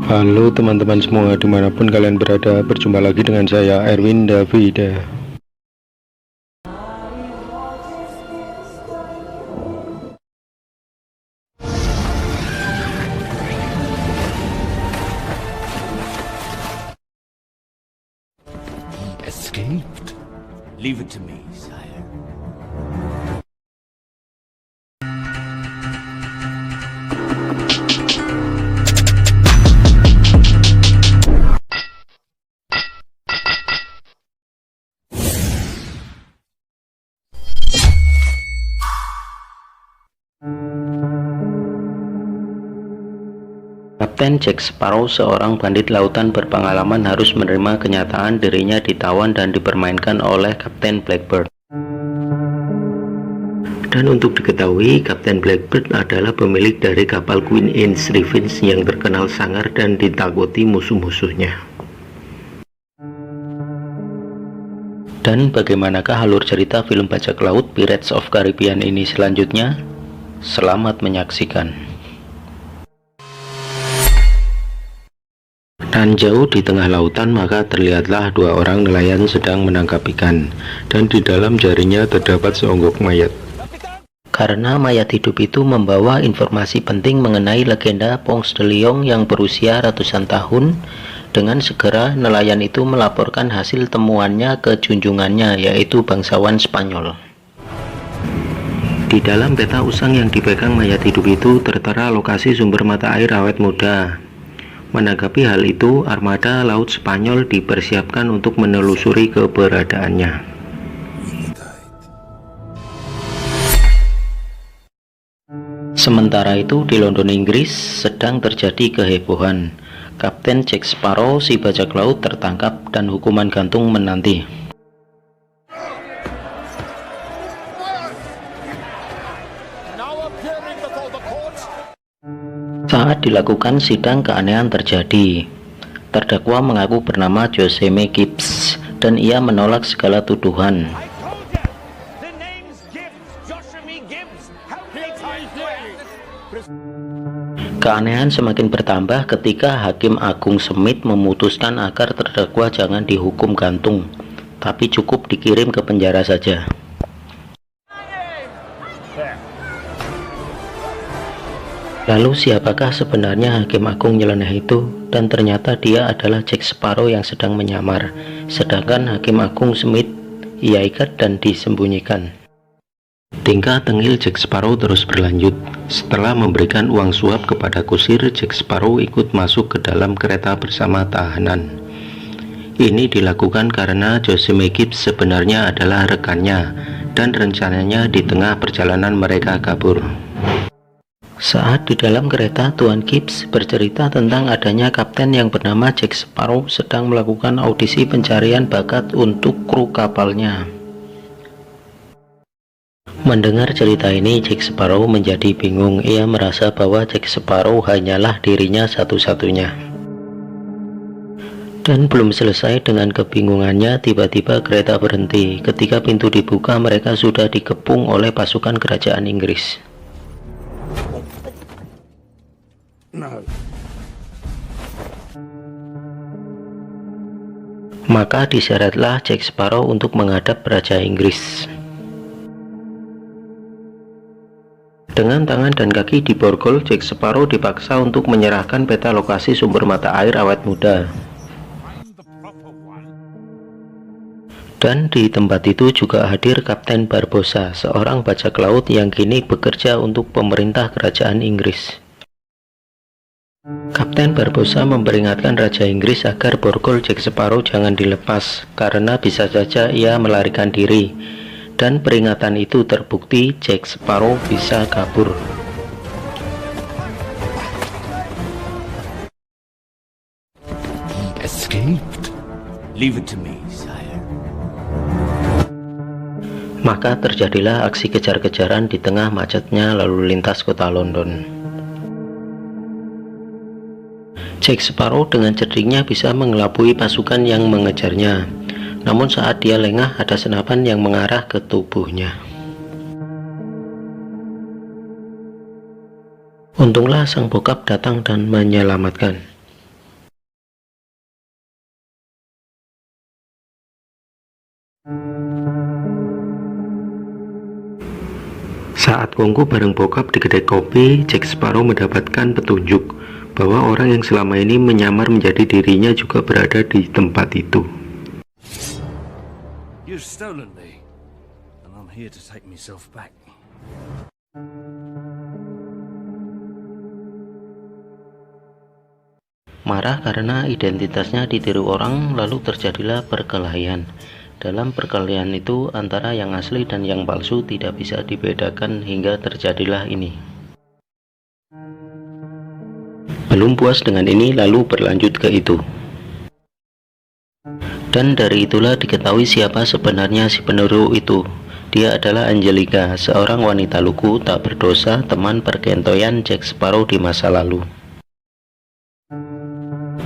Halo teman-teman semua dimanapun kalian berada, berjumpa lagi dengan saya Erwin Davida. Escaped? Leave it to me, sire. Kapten Jack Sparrow, seorang bandit lautan berpengalaman, harus menerima kenyataan dirinya ditawan dan dipermainkan oleh Kapten Blackbeard. Dan untuk diketahui, Kapten Blackbeard adalah pemilik dari kapal Queen Anne's Revenge yang terkenal sangar dan ditakuti musuh-musuhnya. Dan bagaimanakah alur cerita film bajak laut Pirates of Caribbean ini selanjutnya? Selamat menyaksikan. Dan jauh di tengah lautan, maka terlihatlah dua orang nelayan sedang menangkap ikan, dan di dalam jarinya terdapat seonggok mayat. Karena mayat hidup itu membawa informasi penting mengenai legenda Ponce de Leon yang berusia ratusan tahun, dengan segera nelayan itu melaporkan hasil temuannya ke junjungannya, yaitu bangsawan Spanyol. Di dalam peta usang yang dipegang mayat hidup itu tertera lokasi sumber mata air awet muda. Menanggapi hal itu, armada laut Spanyol dipersiapkan untuk menelusuri keberadaannya. Sementara itu, di London, Inggris, sedang terjadi kehebohan. Kapten Jack Sparrow, si bajak laut, tertangkap dan hukuman gantung menanti. Saat dilakukan sidang, keanehan terjadi. Terdakwa mengaku bernama Joseme Gibbs dan ia menolak segala tuduhan. Keanehan semakin bertambah ketika Hakim Agung Smith memutuskan agar terdakwa jangan dihukum gantung, tapi cukup dikirim ke penjara saja. Lalu siapakah sebenarnya Hakim Agung nyeleneh itu? Dan ternyata dia adalah Jack Sparrow yang sedang menyamar, sedangkan Hakim Agung Smith ia ikat dan disembunyikan. Tingkah tengil Jack Sparrow terus berlanjut. Setelah memberikan uang suap kepada kusir, Jack Sparrow ikut masuk ke dalam kereta bersama tahanan. Ini dilakukan karena Joseme Gibbs sebenarnya adalah rekannya, dan rencananya di tengah perjalanan mereka kabur. Saat di dalam kereta, Tuan Gibbs bercerita tentang adanya kapten yang bernama Jack Sparrow sedang melakukan audisi pencarian bakat untuk kru kapalnya. Mendengar cerita ini, Jack Sparrow menjadi bingung. Ia merasa bahwa Jack Sparrow hanyalah dirinya satu-satunya. Dan belum selesai dengan kebingungannya, tiba-tiba kereta berhenti. Ketika pintu dibuka, mereka sudah dikepung oleh pasukan kerajaan Inggris. Maka disyaratlah Jack Sparrow untuk menghadap Raja Inggris. Dengan tangan dan kaki diborgol, Jack Sparrow dipaksa untuk menyerahkan peta lokasi sumber mata air awet muda. Dan di tempat itu juga hadir Kapten Barbossa, seorang bajak laut yang kini bekerja untuk pemerintah kerajaan Inggris. Kapten Barbossa memperingatkan Raja Inggris agar borgol Jack Sparrow jangan dilepas, karena bisa saja ia melarikan diri. Dan peringatan itu terbukti, Jack Sparrow bisa kabur. Escaped? Leave it to me, sire. Maka terjadilah aksi kejar-kejaran di tengah macetnya lalu lintas kota London. Jack Sparrow dengan cerdiknya bisa mengelabui pasukan yang mengejarnya. Namun saat dia lengah, ada senapan yang mengarah ke tubuhnya. Untunglah sang bokap datang dan menyelamatkan. Saat kongko bareng bokap di kedai kopi, Jack Sparrow mendapatkan petunjuk bahwa orang yang selama ini menyamar menjadi dirinya juga berada di tempat itu. You've stolen me, and I'm here to take myself back. Marah karena identitasnya ditiru orang, lalu terjadilah perkelahian. Dalam perkelahian itu, antara yang asli dan yang palsu tidak bisa dibedakan hingga terjadilah ini. Belum puas dengan ini, lalu berlanjut ke itu. Dan dari itulah diketahui siapa sebenarnya si peniru itu. Dia adalah Angelica, seorang wanita lugu tak berdosa, teman perkentoyan Jack Sparrow di masa lalu.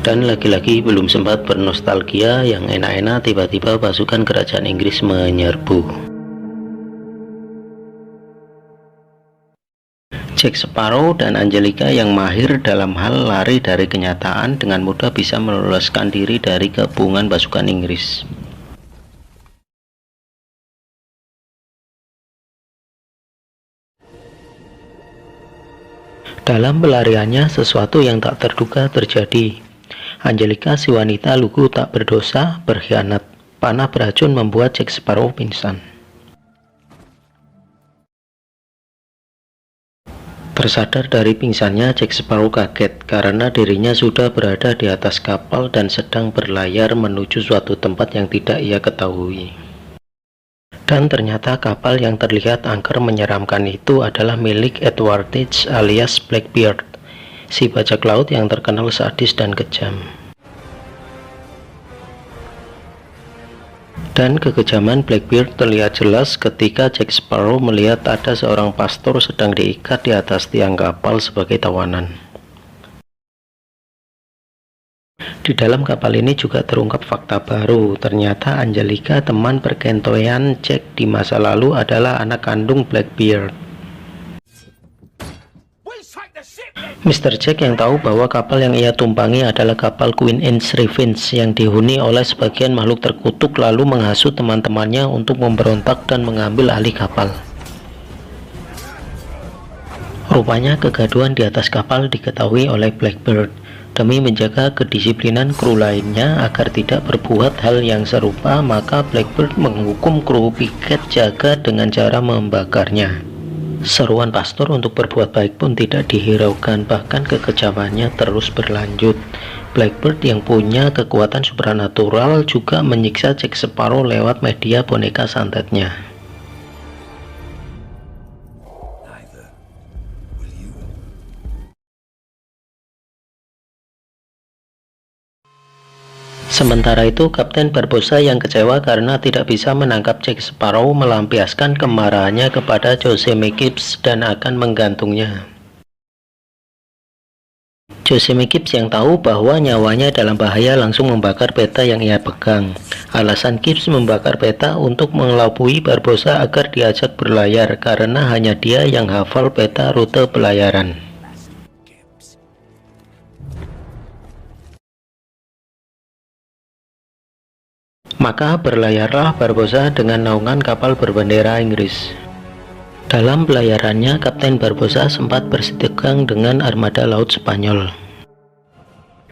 Dan lagi-lagi belum sempat bernostalgia yang enak-enak, tiba-tiba pasukan kerajaan Inggris menyerbu. Jack Sparrow dan Angelica yang mahir dalam hal lari dari kenyataan dengan mudah bisa meloloskan diri dari kepungan pasukan Inggris. Dalam pelariannya, sesuatu yang tak terduga terjadi. Angelica, si wanita lugu tak berdosa, berkhianat. Panah beracun membuat Jack Sparrow pingsan. Tersadar dari pingsannya, Jack Sparrow kaget karena dirinya sudah berada di atas kapal dan sedang berlayar menuju suatu tempat yang tidak ia ketahui. Dan ternyata kapal yang terlihat angker menyeramkan itu adalah milik Edward Teach alias Blackbeard, si bajak laut yang terkenal sadis dan kejam. Dan kekejaman Blackbeard terlihat jelas ketika Jack Sparrow melihat ada seorang pastor sedang diikat di atas tiang kapal sebagai tawanan. Di dalam kapal ini juga terungkap fakta baru. Ternyata Angelica, teman perkentoyan Jack di masa lalu, adalah anak kandung Blackbeard. Mr. Jack yang tahu bahwa kapal yang ia tumpangi adalah kapal Queen Anne's Revenge yang dihuni oleh sebagian makhluk terkutuk, lalu menghasut teman-temannya untuk memberontak dan mengambil alih kapal. Rupanya kegaduhan di atas kapal diketahui oleh Blackbeard. Demi menjaga kedisiplinan kru lainnya agar tidak berbuat hal yang serupa, maka Blackbeard menghukum kru piket jaga dengan cara membakarnya. Seruan pastor untuk berbuat baik pun tidak dihiraukan, bahkan kekejamannya terus berlanjut. Blackbeard yang punya kekuatan supranatural juga menyiksa Jack Sparrow lewat media boneka santetnya. Sementara itu, Kapten Barbossa yang kecewa karena tidak bisa menangkap Jack Sparrow melampiaskan kemarahannya kepada Joseme Gibbs dan akan menggantungnya. Joseme Gibbs yang tahu bahwa nyawanya dalam bahaya langsung membakar peta yang ia pegang. Alasan Gibbs membakar peta untuk mengelabui Barbossa agar diajak berlayar karena hanya dia yang hafal peta rute pelayaran. Maka berlayarlah Barbossa dengan naungan kapal berbendera Inggris. Dalam pelayarannya, Kapten Barbossa sempat bersitegang dengan armada laut Spanyol.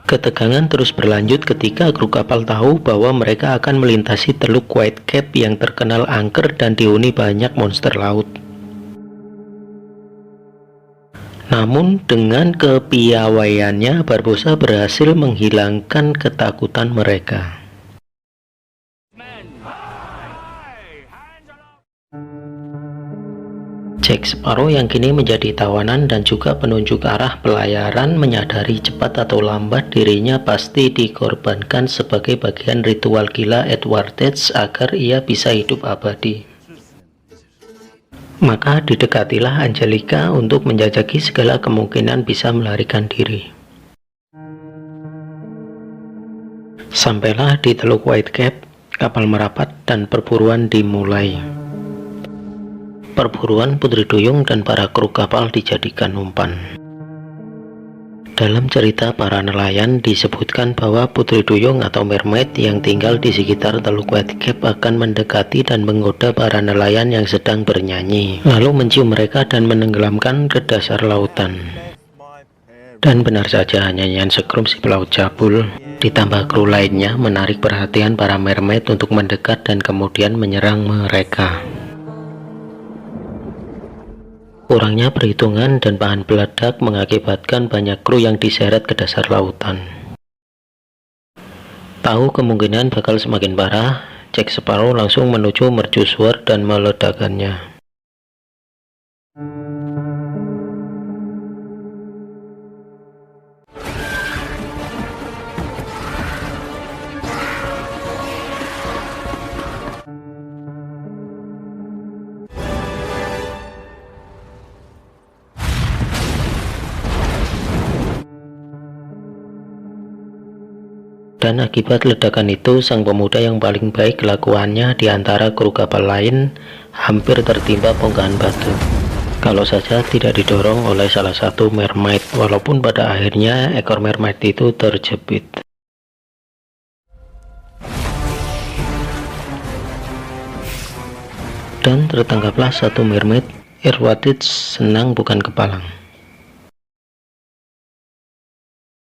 Ketegangan terus berlanjut ketika kru kapal tahu bahwa mereka akan melintasi Teluk Whitecap yang terkenal angker dan dihuni banyak monster laut. Namun dengan kepiawaiannya, Barbossa berhasil menghilangkan ketakutan mereka. Jack Sparrow yang kini menjadi tawanan dan juga penunjuk arah pelayaran menyadari cepat atau lambat dirinya pasti dikorbankan sebagai bagian ritual gila Edward Teach agar ia bisa hidup abadi. Maka didekatilah Angelica untuk menjajaki segala kemungkinan bisa melarikan diri. Sampailah di Teluk Whitecap, kapal merapat dan perburuan dimulai. Perburuan Putri Duyung dan para kru kapal dijadikan umpan. Dalam cerita para nelayan disebutkan bahwa Putri Duyung atau mermaid yang tinggal di sekitar Teluk Whitecap akan mendekati dan menggoda para nelayan yang sedang bernyanyi, lalu mencium mereka dan menenggelamkan ke dasar lautan. Dan benar saja, nyanyian sekrum si pelaut cabul ditambah kru lainnya menarik perhatian para mermaid untuk mendekat dan kemudian menyerang mereka. Kurangnya perhitungan dan bahan peledak mengakibatkan banyak kru yang diseret ke dasar lautan. Tahu kemungkinan bakal semakin parah, Jack Sparrow langsung menuju mercusuar dan meledakannya. Dan akibat ledakan itu, sang pemuda yang paling baik kelakuannya di antara kru kapal lain hampir tertimpa bongkahan batu. Kalau saja tidak didorong oleh salah satu mermaid, walaupun pada akhirnya ekor mermaid itu terjepit. Dan tertangkaplah satu mermaid. Irwatich senang bukan kepalang.